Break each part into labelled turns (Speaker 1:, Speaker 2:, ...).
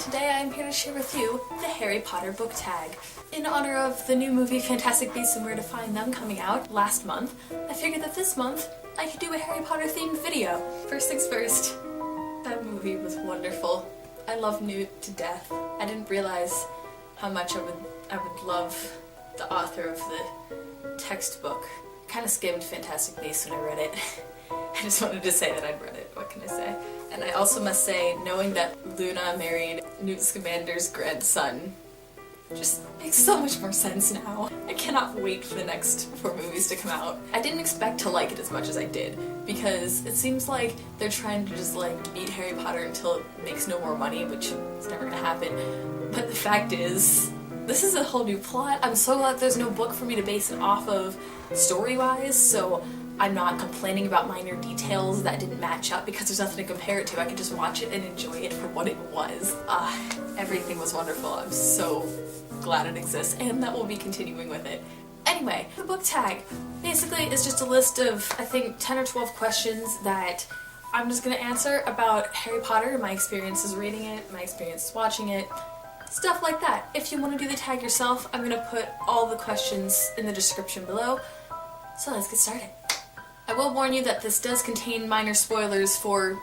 Speaker 1: today I am here to share with you the Harry Potter book tag. In honor of the new movie Fantastic Beasts and Where to Find Them coming out last month, I figured that this month I could do a Harry Potter themed video. First things first, that movie was wonderful. I love Newt to death. I didn't realize how much I would love the author of the textbook. I kind of skimmed Fantastic Beasts when I read it. I just wanted to say that I'd read it, what can I say? And I also must say, knowing that Luna married Newt Scamander's grandson just makes so much more sense now. I cannot wait for the next 4 movies to come out. I didn't expect to like it as much as I did, because it seems like they're trying to just like beat Harry Potter until it makes no more money, which is never gonna happen. But the fact is, this is a whole new plot. I'm so glad there's no book for me to base it off of story-wise, so I'm not complaining about minor details that didn't match up because there's nothing to compare it to. I could just watch it and enjoy it for what it was. Everything was wonderful. I'm so glad it exists, and that we'll be continuing with it. Anyway, the book tag basically is just a list of, I think, 10 or 12 questions that I'm just gonna answer about Harry Potter, my experiences reading it, my experiences watching it, stuff like that. If you want to do the tag yourself, I'm gonna put all the questions in the description below. So let's get started. I will warn you that this does contain minor spoilers for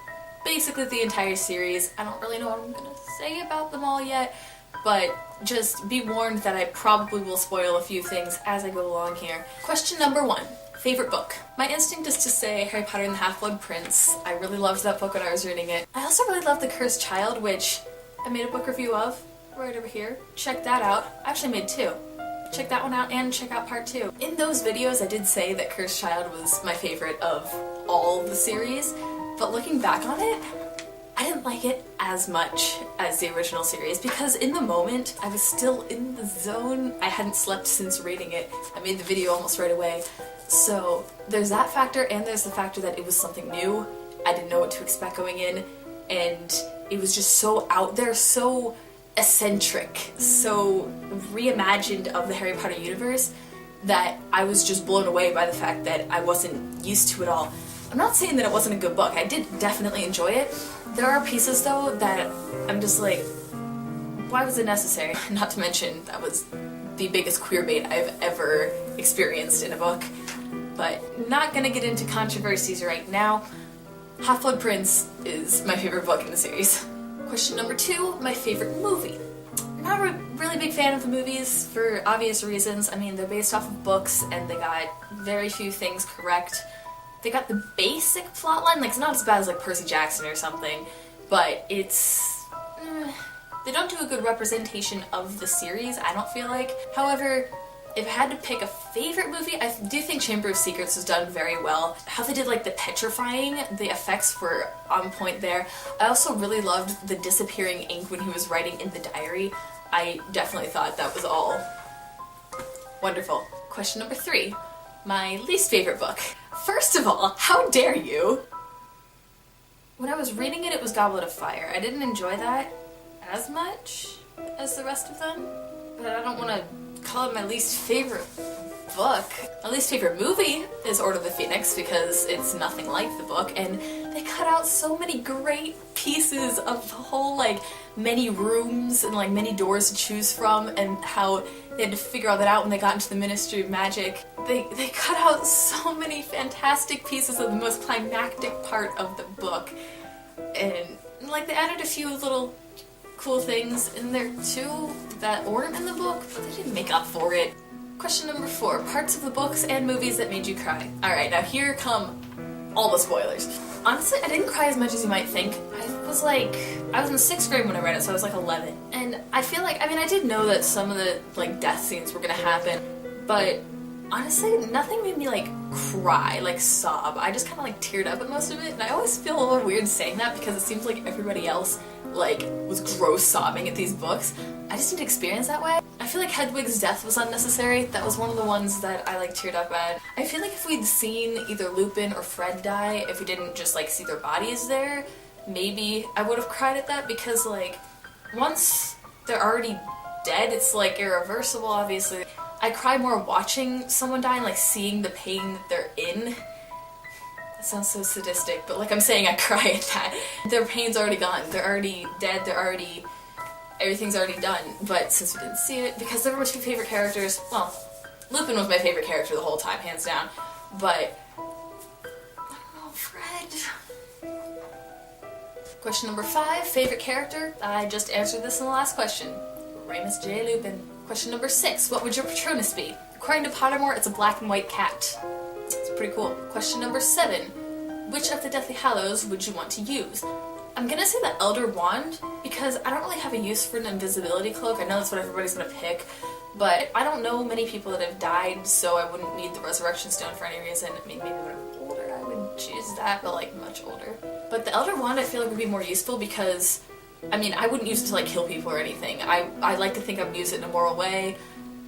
Speaker 1: basically the entire series. I don't really know what I'm gonna say about them all yet, but just be warned that I probably will spoil a few things as I go along here. Question number 1. Favorite book? My instinct is to say Harry Potter and the Half-Blood Prince. I really loved that book when I was reading it. I also really loved The Cursed Child, which I made a book review of right over here. Check that out. I actually made 2. Check that one out and check out part 2. In those videos I did say that Cursed Child was my favorite of all the series, but looking back on it, I didn't like it as much as the original series because in the moment I was still in the zone. I hadn't slept since reading it. I made the video almost right away. So there's that factor, and there's the factor that it was something new. I didn't know what to expect going in, and it was just so out there, so eccentric, so reimagined of the Harry Potter universe that I was just blown away by the fact that I wasn't used to it all. I'm not saying that it wasn't a good book. I did definitely enjoy it. There are pieces though that I'm just like, why was it necessary? Not to mention that was the biggest queer bait I've ever experienced in a book. But not gonna get into controversies right now. Half-Blood Prince is my favorite book in the series. Question number 2, my favorite movie. I'm not a really big fan of the movies for obvious reasons. I mean, they're based off of books and they got very few things correct. They got the basic plotline, like it's not as bad as like Percy Jackson or something, but it's... they don't do a good representation of the series, I don't feel like. However, if I had to pick a favorite movie, I do think Chamber of Secrets was done very well. How they did like the petrifying, the effects were on point there. I also really loved the disappearing ink when he was writing in the diary. I definitely thought that was all wonderful. Question number 3, my least favorite book. First of all, how dare you? When I was reading it, it was Goblet of Fire. I didn't enjoy that as much as the rest of them, but I don't want to call it my least favorite book. My least favorite movie is Order of the Phoenix because it's nothing like the book, and they cut out so many great pieces of the whole, like, many rooms and like many doors to choose from, and how they had to figure all that out when they got into the Ministry of Magic. They cut out so many fantastic pieces of the most climactic part of the book, and like they added a few little cool things in there too that weren't in the book, but they didn't make up for it. Question number 4, parts of the books and movies that made you cry. Alright, now here come all the spoilers. Honestly, I didn't cry as much as you might think. I was in 6th grade when I read it, so I was like 11. And I feel like, I mean, I did know that some of the like death scenes were gonna happen, but honestly, nothing made me like cry, like sob. I just kind of like teared up at most of it, and I always feel a little weird saying that because it seems like everybody else like was gross sobbing at these books. I just didn't experience that way. I feel like Hedwig's death was unnecessary. That was one of the ones that I like teared up at. I feel like if we'd seen either Lupin or Fred die, if we didn't just like see their bodies there, maybe I would have cried at that, because like once they're already dead, it's like irreversible, obviously. I cry more watching someone die and like seeing the pain that they're in. That sounds so sadistic, but like I'm saying, I cry at that. Their pain's already gone. They're already dead. They're already everything's already done, but since we didn't see it, because they were my two favorite characters, well, Lupin was my favorite character the whole time, hands down, but I don't know, Fred. Question number 5, favorite character? I just answered this in the last question. Remus J. Lupin. Question number 6, what would your patronus be? According to Pottermore, it's a black and white cat. It's pretty cool. Question number 7, which of the Deathly Hallows would you want to use? I'm gonna say the Elder Wand, because I don't really have a use for an invisibility cloak. I know that's what everybody's gonna pick, but I don't know many people that have died, so I wouldn't need the Resurrection Stone for any reason. I mean, maybe when I'm older I would choose that, but like much older. But the Elder Wand I feel like would be more useful because, I mean, I wouldn't use it to like kill people or anything. I like to think I would use it in a moral way.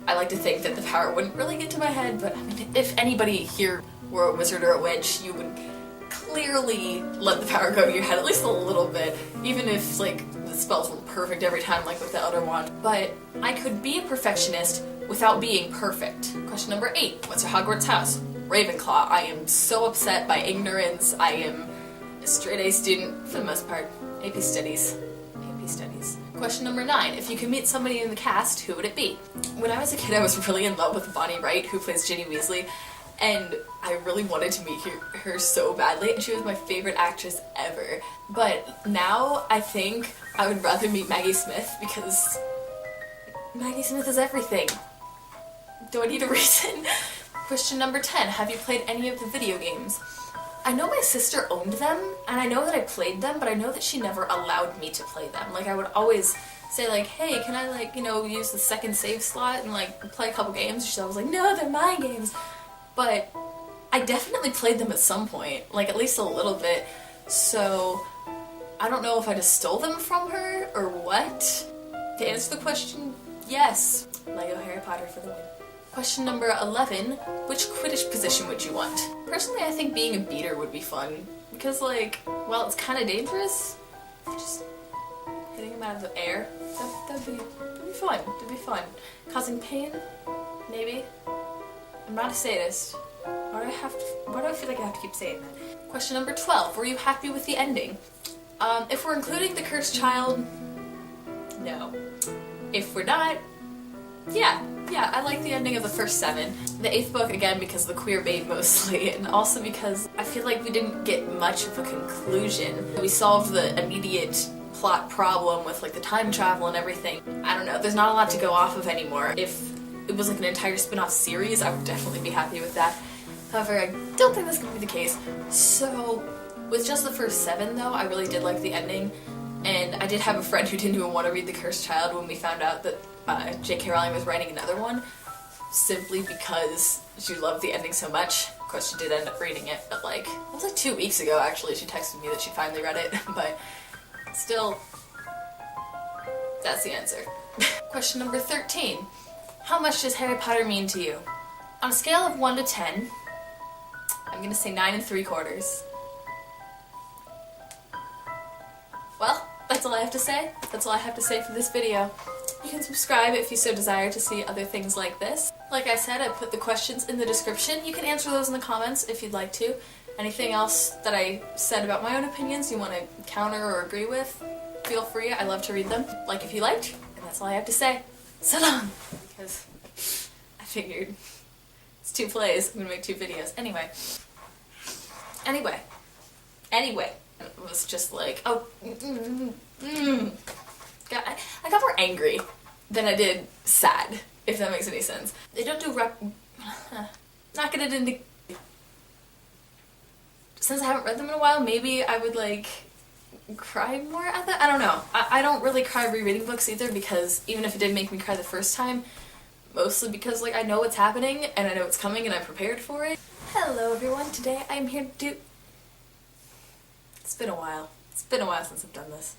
Speaker 1: I like to think that the power wouldn't really get to my head, but I mean, if anybody here were a wizard or a witch, you would clearly let the power go to your head at least a little bit, even if like the spells weren't perfect every time like with the Elder Wand. But I could be a perfectionist without being perfect. Question number 8, what's your Hogwarts house? Ravenclaw. I am so upset by ignorance. I am a straight A student for the most part. AP Studies. AP Studies. Question number 9, if you could meet somebody in the cast, who would it be? When I was a kid I was really in love with Bonnie Wright, who plays Ginny Weasley, and I really wanted to meet her so badly, and she was my favorite actress ever. But now I think I would rather meet Maggie Smith because Maggie Smith is everything. Do I need a reason? Question number 10, have you played any of the video games? I know my sister owned them, and I know that I played them, but I know that she never allowed me to play them. Like, I would always say like, hey, can I like, you know, use the second save slot and like play a couple games? She was like, no, they're my games. But I definitely played them at some point, like at least a little bit, so I don't know if I just stole them from her or what. To answer the question, yes. Lego Harry Potter for the win. Question number 11, which Quidditch position would you want? Personally, I think being a beater would be fun, because like, while it's kind of dangerous, just hitting them out of the air, that'd be fun, that'd be fun. Causing pain? Maybe. I'm not a sadist. Why do I feel like I have to keep saying that? Question number 12. Were you happy with the ending? If we're including the cursed child, no. If we're not, yeah, I like the ending of the first 7. The 8th book, again, because of the queer bait mostly, and also because I feel like we didn't get much of a conclusion. We solved the immediate plot problem with like the time travel and everything. I don't know, there's not a lot to go off of anymore. If it was like an entire spin-off series, I would definitely be happy with that. However, I don't think that's going to be the case. So, with just the first 7 though, I really did like the ending, and I did have a friend who didn't even want to read The Cursed Child when we found out that J.K. Rowling was writing another one, simply because she loved the ending so much. Of course, she did end up reading it, but like, it was like 2 weeks ago actually, she texted me that she finally read it, but still, that's the answer. Question number 13. How much does Harry Potter mean to you? On a scale of 1 to 10, I'm gonna say 9 3/4. Well, that's all I have to say. That's all I have to say for this video. You can subscribe if you so desire to see other things like this. Like I said, I put the questions in the description. You can answer those in the comments if you'd like to. Anything else that I said about my own opinions you want to counter or agree with, feel free. I love to read them. Like if you liked, and that's all I have to say. So long! Because I figured it's 2 plays, I'm gonna make 2 videos. Anyway. It was just like, oh, God, I got more angry than I did sad, if that makes any sense. They don't do not get it into... Since I haven't read them in a while, maybe I would like cry more at that? I don't know. I don't really cry rereading books either, because even if it did make me cry the first time, mostly because like I know what's happening and I know it's coming and I'm prepared for it. Hello everyone, today I'm here to do... It's been a while. It's been a while since I've done this.